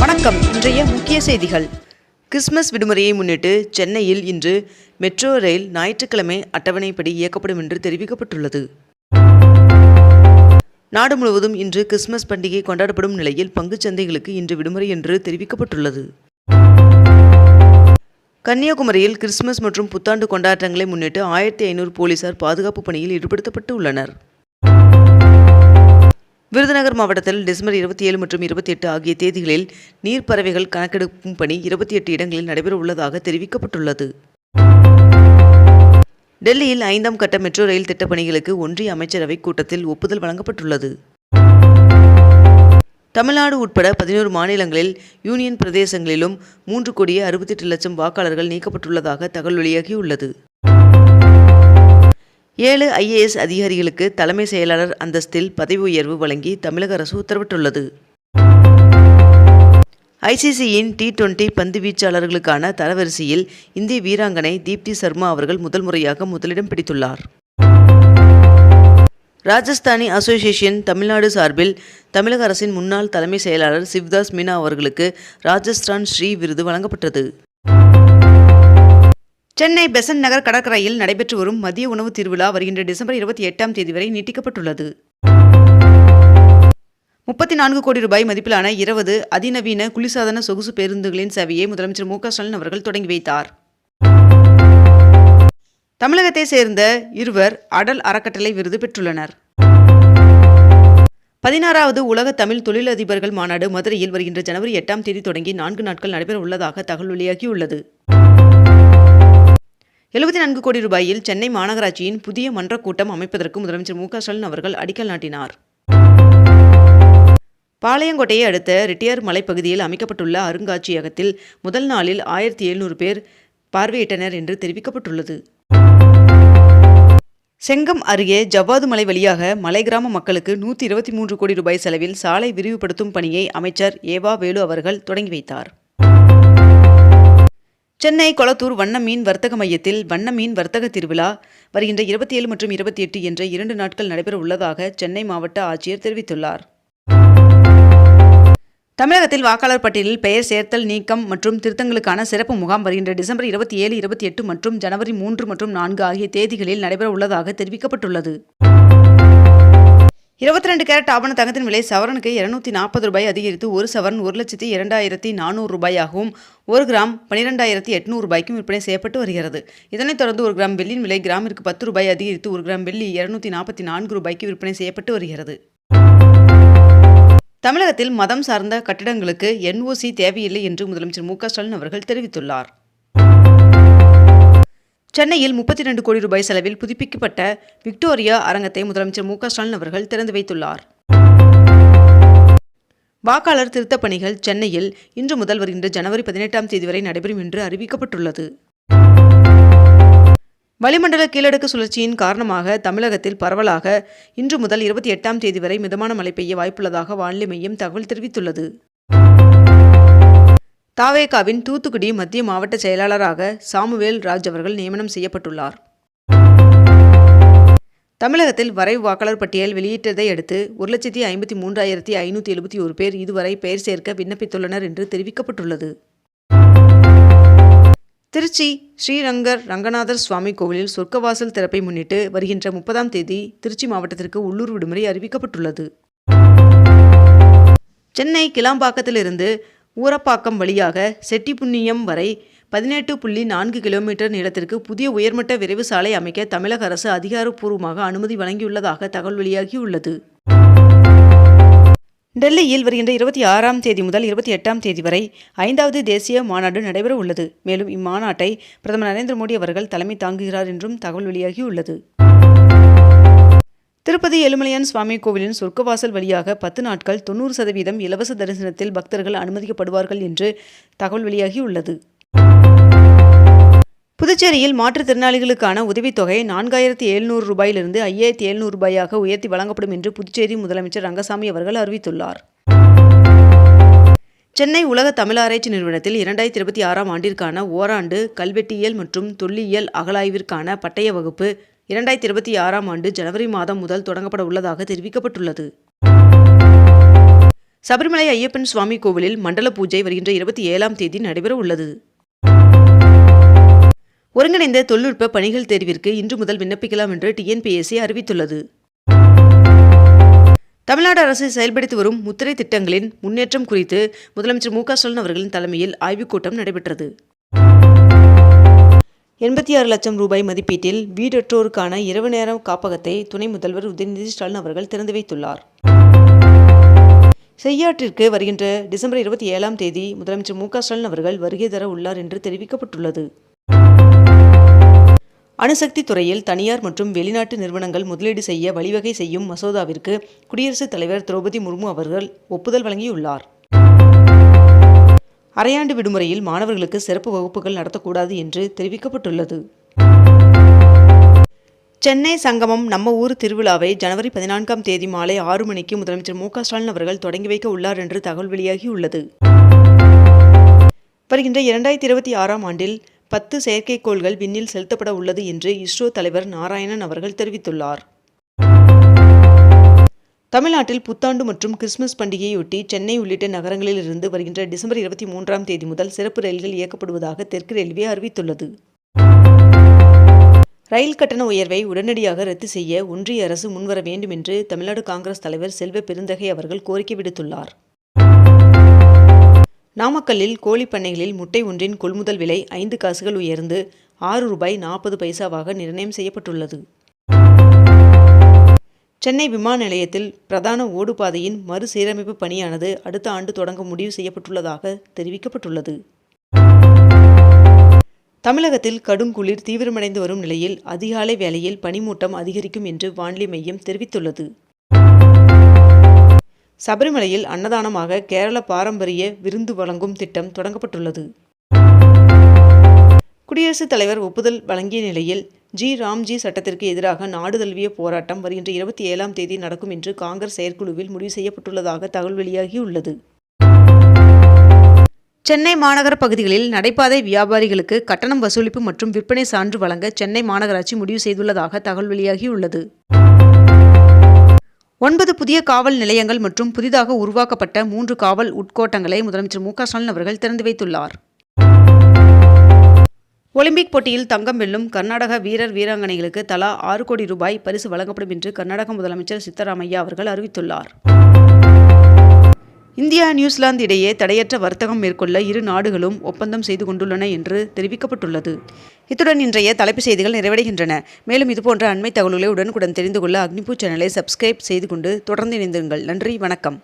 வணக்கம். இன்றைய முக்கிய செய்திகள். கிறிஸ்துமஸ் விடுமுறையை முன்னிட்டு சென்னையில் இன்று மெட்ரோ ரயில் ஞாயிற்றுக்கிழமை அட்டவணைப்படி இயக்கப்படும் என்று தெரிவிக்கப்பட்டுள்ளது. நாடு முழுவதும் இன்று கிறிஸ்துமஸ் பண்டிகை கொண்டாடப்படும் நிலையில் பங்குச் சந்தைகளுக்கு இன்று விடுமுறை என்று தெரிவிக்கப்பட்டுள்ளது. கன்னியாகுமரியில் கிறிஸ்துமஸ் மற்றும் புத்தாண்டு கொண்டாட்டங்களை முன்னிட்டு 1500 போலீசார் பாதுகாப்பு பணியில் ஈடுபடுத்தப்பட்டு உள்ளனர். விருதுநகர் மாவட்டத்தில் டிசம்பர் 27 மற்றும் 28 ஆகிய தேதிகளில் நீர்ப்பறவைகள் கணக்கெடுக்கும் பணி 28 இடங்களில் நடைபெற உள்ளதாக தெரிவிக்கப்பட்டுள்ளது. டெல்லியில் 5ஆம் கட்ட மெட்ரோ ரயில் திட்டப் பணிகளுக்கு ஒன்றிய அமைச்சரவை கூட்டத்தில் ஒப்புதல் வழங்கப்பட்டுள்ளது. தமிழ்நாடு உட்பட 11 மாநிலங்களில் யூனியன் பிரதேசங்களிலும் 3,68,00,000 வாக்காளர்கள் நீக்கப்பட்டுள்ளதாக தகவல் வெளியாகியுள்ளது. 7 IAS அதிகாரிகளுக்கு தலைமை செயலாளர் அந்தஸ்தில் பதவி உயர்வு வழங்கி தமிழக அரசு உத்தரவிட்டுள்ளது. ICCயின் T20 பந்து வீச்சாளர்களுக்கான தரவரிசையில் இந்திய வீராங்கனை தீப்தி சர்மா அவர்கள் முதல் முறையாக முதலிடம் பிடித்துள்ளார். ராஜஸ்தானி அசோசியேஷன் தமிழ்நாடு சார்பில் தமிழக அரசின் முன்னாள் தலைமை செயலாளர் சிவ்தாஸ் மீனா அவர்களுக்கு ராஜஸ்தான் ஸ்ரீ விருது வழங்கப்பட்டது. சென்னை பெசன்ட் நகர் கடற்கரையில் நடைபெற்று வரும் மதிய உணவு திருவிழா வருகின்ற டிசம்பர் 28ஆம் தேதி வரை நீட்டிக்கப்பட்டுள்ளது. 34 கோடி ரூபாய் மதிப்பிலான 20 அதிநவீன குளிர்சாதன சொகுசு பேருந்துகளின் சேவையை முதலமைச்சர் மு க ஸ்டாலின் அவர்கள் தொடங்கி வைத்தார். தமிழகத்தை சேர்ந்த 2 அடல் அறக்கட்டளை விருது பெற்றுள்ளனர். 16வது உலக தமிழ் தொழிலதிபர்கள் மாநாடு மதுரையில் வருகின்ற ஜனவரி 8ஆம் தேதி தொடங்கி 4 நாட்கள் நடைபெற உள்ளதாக தகவல் வெளியாகியுள்ளது. 74 கோடி ரூபாயில் சென்னை மாநகராட்சியின் புதிய மன்ற கூட்டம் அமைப்பதற்கு முதலமைச்சர் மு க ஸ்டாலின் அவர்கள் அடிக்கல் நாட்டினார். பாளையங்கோட்டையை அடுத்த ரிட்டியார் மலைப்பகுதியில் அமைக்கப்பட்டுள்ள அருங்காட்சியகத்தில் முதல் நாளில் 1700 பேர் பார்வையிட்டனர் என்று தெரிவிக்கப்பட்டுள்ளது. செங்கம் அருகே ஜவ்வாது மலை வழியாக மலை கிராம மக்களுக்கு 123 கோடி ரூபாய் செலவில் சாலை விரிவுபடுத்தும் பணியை அமைச்சர் ஏவா வேலு அவர்கள் தொடங்கி வைத்தார். சென்னை கொளத்தூர் வண்ண மீன் வர்த்தக மையத்தில் வண்ண மீன் வர்த்தக திருவிழா வருகின்ற 27 மற்றும் 28 என்ற 2 நாட்கள் நடைபெற உள்ளதாக சென்னை மாவட்ட ஆட்சியர் தெரிவித்துள்ளார். தமிழகத்தில் வாக்காளர் பட்டியலில் பெயர் சேர்த்தல் நீக்கம் மற்றும் திருத்தங்களுக்கான சிறப்பு முகாம் வருகின்ற டிசம்பர் 27, 28 மற்றும் ஜனவரி 3 மற்றும் 4 ஆகிய தேதிகளில் நடைபெற உள்ளதாக தெரிவிக்கப்பட்டுள்ளது. 22 கேரட் ஆபண தங்கத்தின் விலை சவரனுக்கு 240 ரூபாய் அதிகரித்து 1 சவரன் 1,02,400 ரூபாயாகவும் 1 கிராம் 12,800 ரூபாய்க்கும் விற்பனை செய்யப்பட்டு வருகிறது. இதனைத் தொடர்ந்து 1 கிராம் வெள்ளியின் விலை கிராமிற்கு 10 ரூபாய் அதிகரித்து 1 கிராம் வெள்ளி 244 ரூபாய்க்கு விற்பனை செய்யப்பட்டு வருகிறது. தமிழகத்தில் மதம் சார்ந்த கட்டிடங்களுக்கு NOC தேவையில்லை என்று முதலமைச்சர் மு க ஸ்டாலின் அவர்கள் தெரிவித்துள்ளார். சென்னையில் 32 கோடி ரூபாய் செலவில் புதுப்பிக்கப்பட்ட விக்டோரியா அரங்கத்தை முதலமைச்சர் மு க ஸ்டாலின் அவர்கள் திறந்து வைத்துள்ளார். வாக்காளர் திருத்தப் பணிகள் சென்னையில் இன்று முதல் வருகின்ற ஜனவரி 18ஆம் தேதி வரை நடைபெறும் என்று அறிவிக்கப்பட்டுள்ளது. வளிமண்டல கீழடுக்கு சுழற்சியின் காரணமாக தமிழகத்தில் பரவலாக இன்று முதல் 28ஆம் தேதி வரை மிதமான மழை பெய்ய வாய்ப்புள்ளதாக வானிலை மையம் தகவல் தெரிவித்துள்ளது. தாவேகாவின் தூத்துக்குடி மத்திய மாவட்ட செயலாளராக சாமுவேல் ராஜ் அவர்கள் நியமனம் செய்யப்பட்டுள்ளார். தமிழகத்தில் வரைவு வாக்காளர் பட்டியல் வெளியிட்டதை அடுத்து 1,53,571 பேர் இதுவரை பெயர் சேர்க்க விண்ணப்பித்துள்ளனர் என்று தெரிவிக்கப்பட்டுள்ளது. திருச்சி ஸ்ரீரங்கர் ரங்கநாதர் சுவாமி கோவிலில் சொர்க்கவாசல் திறப்பை முன்னிட்டு வருகின்ற 30ஆம் தேதி திருச்சி மாவட்டத்திற்கு உள்ளூர் விடுமுறை அறிவிக்கப்பட்டுள்ளது. சென்னை கிளாம்பாக்கத்திலிருந்து ஊரப்பாக்கம் வழியாக செட்டிப்புண்ணியம் வரை 18.4 கிலோமீட்டர் நீளத்திற்கு புதிய உயர்மட்ட விரைவு சாலை அமைக்க தமிழக அரசு அதிகாரப்பூர்வமாக அனுமதி வழங்கியுள்ளதாக தகவல் வெளியாகியுள்ளது. டெல்லியில் வருகின்ற 26ஆம் தேதி முதல் 28ஆம் தேதி வரை 5வது தேசிய மாநாடு நடைபெற உள்ளது. மேலும் இம்மாநாட்டை பிரதமர் நரேந்திர மோடி அவர்கள் தலைமை தாங்குகிறார் என்றும் தகவல் வெளியாகியுள்ளது. திருப்பதி ஏழுமலையான் சுவாமி கோவிலின் சொர்க்கவாசல் வழியாக 10 நாட்கள் 90% இலவச தரிசனத்தில் பக்தர்கள் அனுமதிக்கப்படுவார்கள் என்று தகவல் வெளியாகியுள்ளது. புதுச்சேரியில் மாற்றுத்திறனாளிகளுக்கான உதவித்தொகை 4,700 ரூபாயிலிருந்து 5,700 ரூபாயாக உயர்த்தி வழங்கப்படும் என்று புதுச்சேரி முதலமைச்சர் ரங்கசாமி அவர்கள் அறிவித்துள்ளார். சென்னை உலக தமிழாராய்ச்சி நிறுவனத்தில் 2026ஆம் ஆண்டிற்கான ஓராண்டு கல்வெட்டியல் மற்றும் தொல்லியல் அகழாய்விற்கான பட்டய வகுப்பு 2026ஆம் ஆண்டு ஜனவரி மாதம் முதல் தொடங்கப்பட உள்ளதாக தெரிவிக்கப்பட்டுள்ளது. சபரிமலை ஐயப்பன் சுவாமி கோவிலில் மண்டல பூஜை வருகின்ற 27ஆம் தேதி நடைபெற உள்ளது. ஒருங்கிணைந்த தொழில்நுட்ப பணிகள் தேர்விற்கு இன்று முதல் விண்ணப்பிக்கலாம் என்று டிஎன்பிஎஸ்சி அறிவித்துள்ளது. தமிழ்நாடு அரசு செயல்படுத்தி வரும் முத்திரை திட்டங்களின் முன்னேற்றம் குறித்து முதலமைச்சர் மு.க.ஸ்டாலின் அவர்களின் தலைமையில் ஆய்வுக் கூட்டம் நடைபெற்றது. 86 லட்சம் ரூபாய் மதிப்பீட்டில் வீடற்றோருக்கான இரவு நேர காப்பகத்தை துணை முதல்வர் உதயநிதி ஸ்டாலின் அவர்கள் திறந்து வைத்துள்ளார். செய்யாற்றிற்கு வருகின்ற டிசம்பர் 27ஆம் தேதி முதலமைச்சர் மு.க.ஸ்டாலின் அவர்கள் வருகை தர உள்ளார் என்று தெரிவிக்கப்பட்டுள்ளது. அணுசக்தி துறையில் தனியார் மற்றும் வெளிநாட்டு நிறுவனங்கள் முதலீடு செய்ய வழிவகை செய்யும் மசோதாவிற்கு குடியரசுத் தலைவர் திரௌபதி முர்மு அவர்கள் ஒப்புதல் வழங்கியுள்ளார். அரையாண்டு விடுமுறையில் மாணவர்களுக்கு சிறப்பு வகுப்புகள் நடத்தக்கூடாது என்று தெரிவிக்கப்பட்டுள்ளது. சென்னை சங்கமம் நம்ம ஊர் திருவிழாவை ஜனவரி 14ஆம் தேதி மாலை 6 மணிக்கு முதலமைச்சர் மு.க.ஸ்டாலின் அவர்கள் தொடங்கி வைக்க உள்ளார் என்று தகவல் வெளியாகியுள்ளது. வருகின்ற 2026ஆம் ஆண்டில் 10 செயற்கைக்கோள்கள் விண்ணில் செலுத்தப்பட உள்ளது என்று இஸ்ரோ தலைவர் நாராயணன் அவர்கள் தெரிவித்துள்ளார். தமிழ்நாட்டில் புத்தாண்டு மற்றும் கிறிஸ்துமஸ் பண்டிகையொட்டி சென்னை உள்ளிட்ட நகரங்களில் இருந்து வருகின்ற டிசம்பர் 23ஆம் தேதி முதல் சிறப்பு ரயில்கள் இயக்கப்படுவதாக தெற்கு ரயில்வே அறிவித்துள்ளது. ரயில் கட்டண உயர்வை உடனடியாக ரத்து செய்ய ஒன்றிய அரசு முன்வர வேண்டும் என்று தமிழ்நாடு காங்கிரஸ் தலைவர் செல்வ பெருந்தகை அவர்கள் கோரிக்கை விடுத்துள்ளார். நாமக்கல்லில் கோழி பண்ணைகளில் முட்டை ஒன்றின் கொள்முதல் விலை 5 காசுகள் உயர்ந்து ₹6.40 நிர்ணயம் செய்யப்பட்டுள்ளது. சென்னை விமான நிலையத்தில் பிரதான ஓடுபாதையின் மறுசீரமைப்பு பணியானது அடுத்த ஆண்டு தொடங்க முடிவு செய்யப்பட்டுள்ளதாக தெரிவிக்கப்பட்டுள்ளது. தமிழகத்தில் கடுங்குளிர் தீவிரமடைந்து வரும் நிலையில் அதிகாலை வேளையில் பனிமூட்டம் அதிகரிக்கும் என்று வானிலை மையம் தெரிவித்துள்ளது. சபரிமலையில் அன்னதானமாக கேரள பாரம்பரிய விருந்து வழங்கும் திட்டம் தொடங்கப்பட்டுள்ளது. குடியரசுத் தலைவர் ஒப்புதல் வழங்கிய நிலையில் ராம்ஜி சட்டத்திற்கு எதிராக நாடு தழுவிய போராட்டம் வருகின்ற 27ஆம் தேதி நடக்கும் என்று காங்கிரஸ் செயற்குழுவில் முடிவு செய்யப்பட்டுள்ளதாக தகவல் வெளியாகியுள்ளது. சென்னை மாநகர பகுதிகளில் நடைபாதை வியாபாரிகளுக்கு கட்டணம் வசூலிப்பு மற்றும் விற்பனை சான்று வழங்க சென்னை மாநகராட்சி முடிவு செய்துள்ளதாக தகவல் வெளியாகியுள்ளது. 9 புதிய காவல் நிலையங்கள் மற்றும் புதிதாக உருவாக்கப்பட்ட 3 காவல் உட்கோட்டங்களை முதலமைச்சர் மு.க.ஸ்டாலின் அவர்கள் திறந்து வைத்துள்ளார். ஒலிம்பிக் போட்டியில் தங்கம் வெல்லும் கர்நாடக வீரர் வீராங்கனைகளுக்கு தலா 6 கோடி ரூபாய் பரிசு வழங்கப்படும் என்று கர்நாடக முதலமைச்சர் சித்தராமையா அவர்கள் அறிவித்துள்ளார். இந்தியா நியூசிலாந்து இடையே தடையற்ற வர்த்தகம் மேற்கொள்ள இரு நாடுகளும் ஒப்பந்தம் செய்து கொண்டுள்ளன என்று தெரிவிக்கப்பட்டுள்ளது. இத்துடன் இன்றைய தலைப்புச் செய்திகள் நிறைவடைகின்றன. மேலும் இதுபோன்ற அண்மை தகவல்களை உடனுக்குடன் தெரிந்து கொள்ள அக்னிபூ சேனலை சப்ஸ்கிரைப் செய்து கொண்டு தொடர்ந்து இணைந்திருங்கள். நன்றி, வணக்கம்.